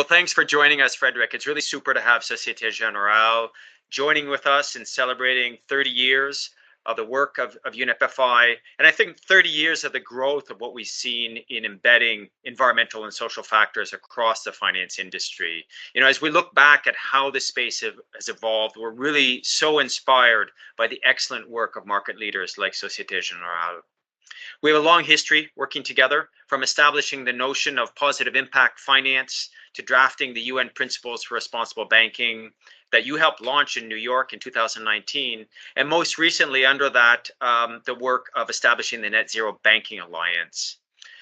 thanks for joining us, Frédéric. It's really super to have Societe Generale joining with us and celebrating 30 years of the work of UNEP FI, and I think 30 years of the growth of what we've seen in embedding environmental and social factors across the finance industry. As we look back at how the space has evolved, we're really so inspired by the excellent work of market leaders like Societe Generale. We have a long history working together, from establishing the notion of positive impact finance to drafting the UN Principles for Responsible Banking that you helped launch in New York in 2019, and most recently under that, the work of establishing the Net Zero Banking Alliance.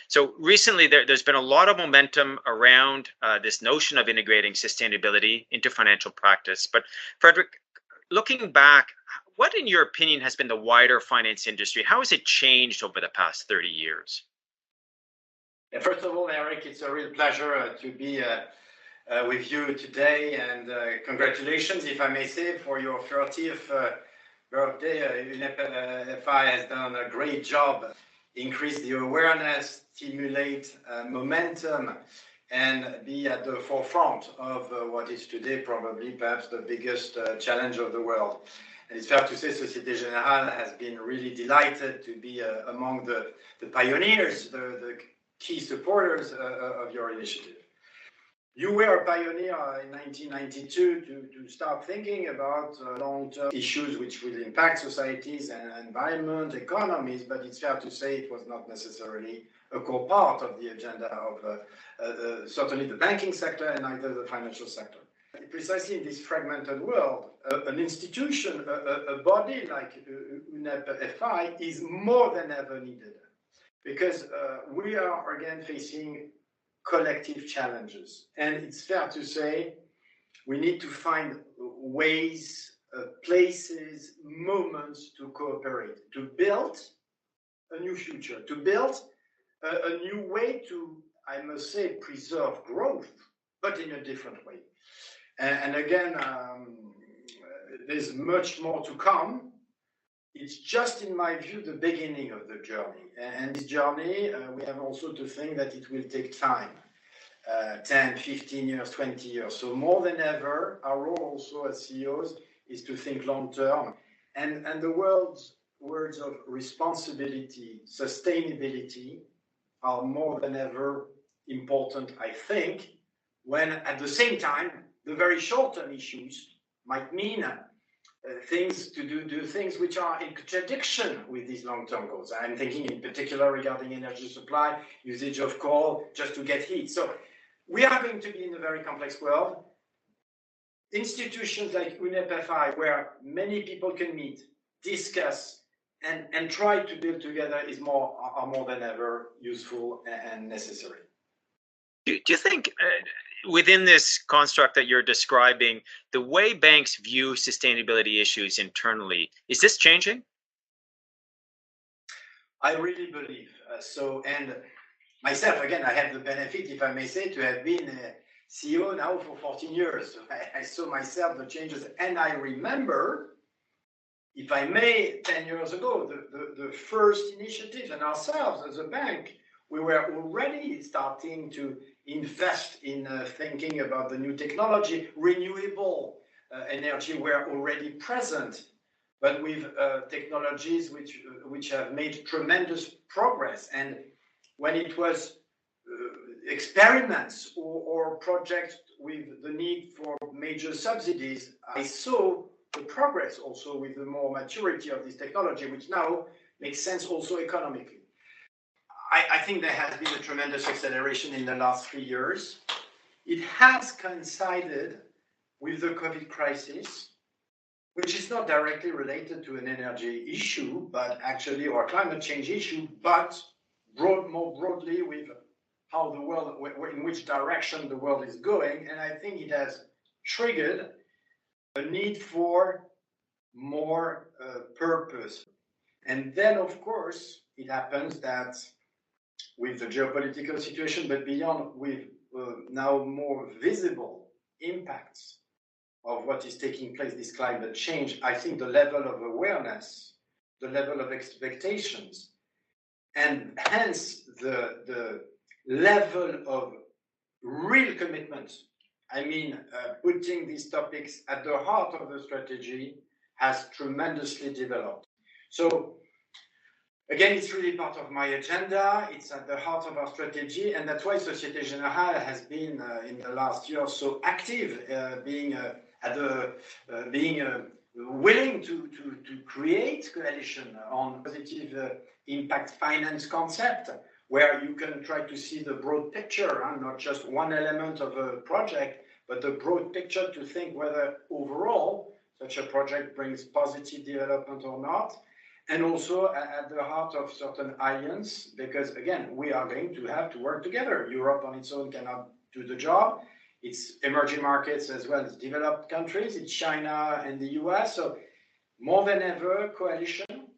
So recently, there's been a lot of momentum around this notion of integrating sustainability into financial practice. But Frédéric, looking back, what in your opinion has been the wider finance industry? How has it changed over the past 30 years? First of all, Eric, it's a real pleasure to be with you today, and congratulations, if I may say, for your 30th birthday. UNEP FI has done a great job, increase the awareness, stimulate momentum, and be at the forefront of what is today probably perhaps the biggest challenge of the world. And it's fair to say Societe Generale has been really delighted to be among the pioneers, the key supporters of your initiative. You were a pioneer in 1992 to start thinking about long-term issues which will impact societies and environment, economies, but it's fair to say it was not necessarily a core part of the agenda of certainly the banking sector and neither the financial sector. Precisely in this fragmented world, an institution, a body like UNEP FI is more than ever needed, because we are again facing collective challenges. And it's fair to say we need to find ways, places, moments to cooperate, to build a new future, to build a new way to, I must say, preserve growth, but in a different way. And again, there's much more to come. It's just, in my view, the beginning of the journey. And this journey, we have also to think that it will take time, 10, 15 years, 20 years. So more than ever, our role also as CEOs is to think long term. And the words of responsibility, sustainability are more than ever important, I think, when at the same time, the very short-term issues might mean things to do things which are in contradiction with these long-term goals. I'm thinking in particular regarding energy supply, usage of coal, just to get heat. So we are going to be in a very complex world. Institutions like UNEP FI, where many people can meet, discuss, and try to build together are more than ever useful and necessary. Do you think within this construct that you're describing, the way banks view sustainability issues internally, is this changing? I really believe so. And myself, again, I have the benefit, if I may say, to have been a CEO now for 14 years. So I saw myself the changes. And I remember, if I may, 10 years ago, the first initiatives, and ourselves as a bank, we were already starting to invest in thinking about the new technology. Renewable energy were already present, but with technologies which have made tremendous progress. And when it was experiments or projects with the need for major subsidies, I saw the progress also with the more maturity of this technology, which now makes sense also economically. I think there has been a tremendous acceleration in the last 3 years. It has coincided with the COVID crisis, which is not directly related to an energy issue, but actually, or a climate change issue, but more broadly with how the world, in which direction the world is going. And I think it has triggered a need for more purpose. And then, of course, it happens that with the geopolitical situation, but beyond, with now more visible impacts of what is taking place, this climate change, I think the level of awareness, the level of expectations, and hence the level of real commitment I mean, putting these topics at the heart of the strategy has tremendously developed. So again, it's really part of my agenda. It's at the heart of our strategy, and that's why Societe Generale has been in the last year so active, being willing to create coalition on positive impact finance concept, where you can try to see the broad picture, and not just one element of a project, but the broad picture to think whether overall such a project brings positive development or not. And also at the heart of certain alliance, because again, we are going to have to work together. Europe on its own cannot do the job. It's emerging markets as well as developed countries. It's China and the US. So more than ever, coalition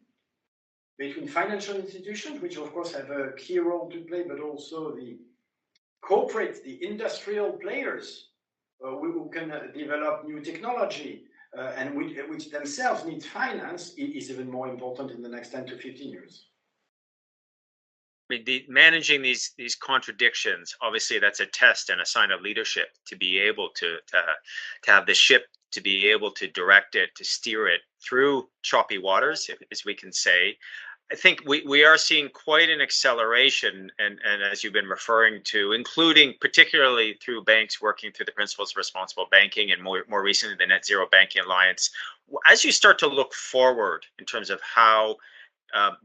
between financial institutions, which of course have a key role to play, but also the corporate, the industrial players who can develop new technology, and which themselves need finance, is even more important in the next 10 to 15 years. I mean, managing these contradictions, obviously, that's a test and a sign of leadership to be able to have the ship, to be able to direct it, to steer it through choppy waters, as we can say. I think we are seeing quite an acceleration, and as you've been referring to, including particularly through banks working through the principles of responsible banking, and more recently the Net Zero Banking Alliance. As you start to look forward in terms of how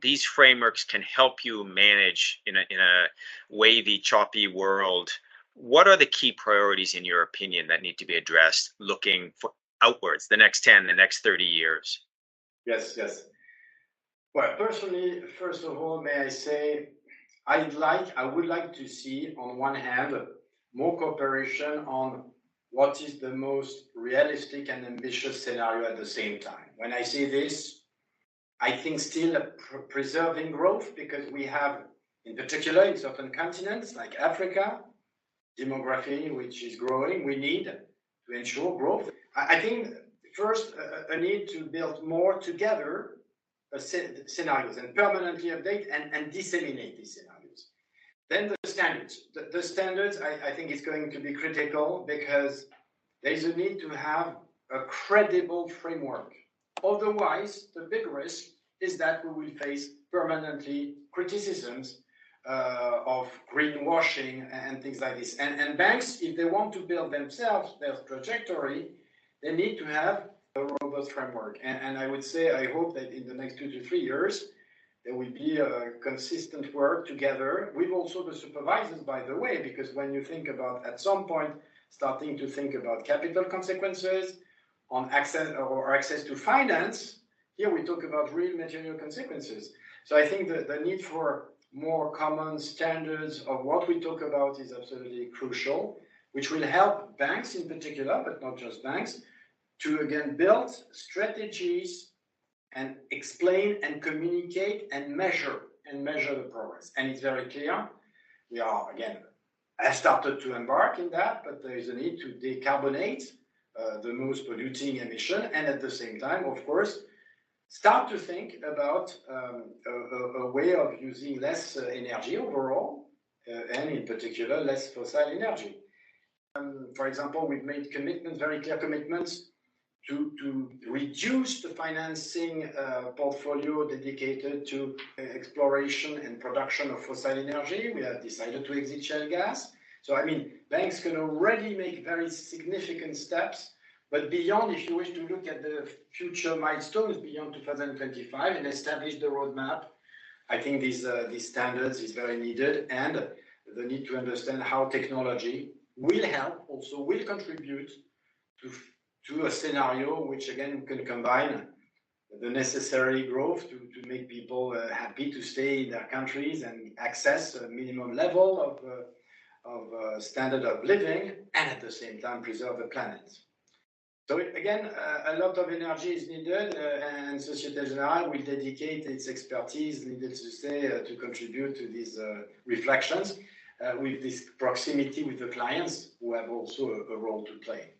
these frameworks can help you manage in a wavy, choppy world, what are the key priorities, in your opinion, that need to be addressed looking outwards, the next 10, the next 30 years? Yes, yes. Well, personally, first of all, may I say, I would like to see, on one hand, more cooperation on what is the most realistic and ambitious scenario at the same time. When I say this, I think still preserving growth, because we have, in particular, in certain continents like Africa, demography which is growing. We need to ensure growth. I think first a need to build more together scenarios and permanently update and disseminate these scenarios. Then the standards. The standards, I think, is going to be critical, because there is a need to have a credible framework. Otherwise, the big risk is that we will face permanently criticisms of greenwashing and things like this. And banks, if they want to build themselves their trajectory, they need to have a robust framework. And I would say, I hope that in the next 2 to 3 years, there will be a consistent work together with also the supervisors, by the way, because when you think about, at some point, starting to think about capital consequences on access to finance, here we talk about real material consequences. So I think that the need for more common standards of what we talk about is absolutely crucial, which will help banks in particular, but not just banks, to again build strategies and explain and communicate and measure the progress. And it's very clear. We are, again, I started to embark in that, but there is a need to decarbonate the most polluting emission, and at the same time, of course, start to think about a way of using less energy overall, and in particular, less fossil energy. For example, we've made commitments, very clear commitments, to reduce the financing portfolio dedicated to exploration and production of fossil energy. We have decided to exit shale gas. So, I mean, banks can already make very significant steps, but beyond, if you wish to look at the future milestones beyond 2025 and establish the roadmap, I think these standards is very needed, and the need to understand how technology will help, also will contribute to a scenario which again can combine the necessary growth to make people happy to stay in their countries and access a minimum level of standard of living, and at the same time preserve the planet. So again, a lot of energy is needed, and Societe Generale will dedicate its expertise, needless to say, to contribute to these reflections with this proximity with the clients, who have also a role to play.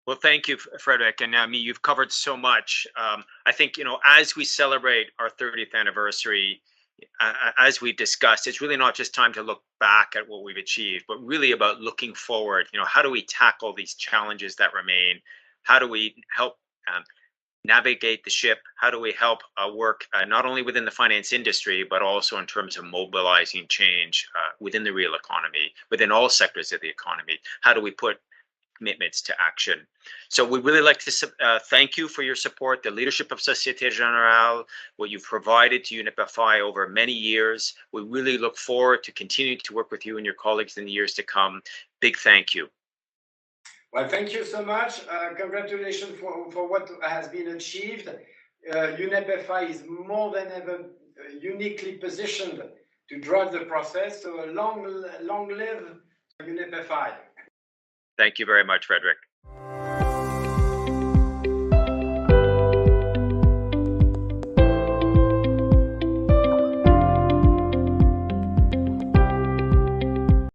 Well, thank you, Frédéric. And I mean, you've covered so much. I think, as we celebrate our 30th anniversary, as we discussed, it's really not just time to look back at what we've achieved, but really about looking forward. How do we tackle these challenges that remain? How do we help navigate the ship? How do we help work not only within the finance industry, but also in terms of mobilizing change within the real economy, within all sectors of the economy? How do we put commitments to action? So we really like to thank you for your support, the leadership of Societe Generale, what you've provided to UNEP FI over many years. We really look forward to continuing to work with you and your colleagues in the years to come. Big thank you. Well, thank you so much. Congratulations for what has been achieved. UNEP FI is more than ever uniquely positioned to drive the process. So long live UNEP FI. Thank you very much, Frédéric.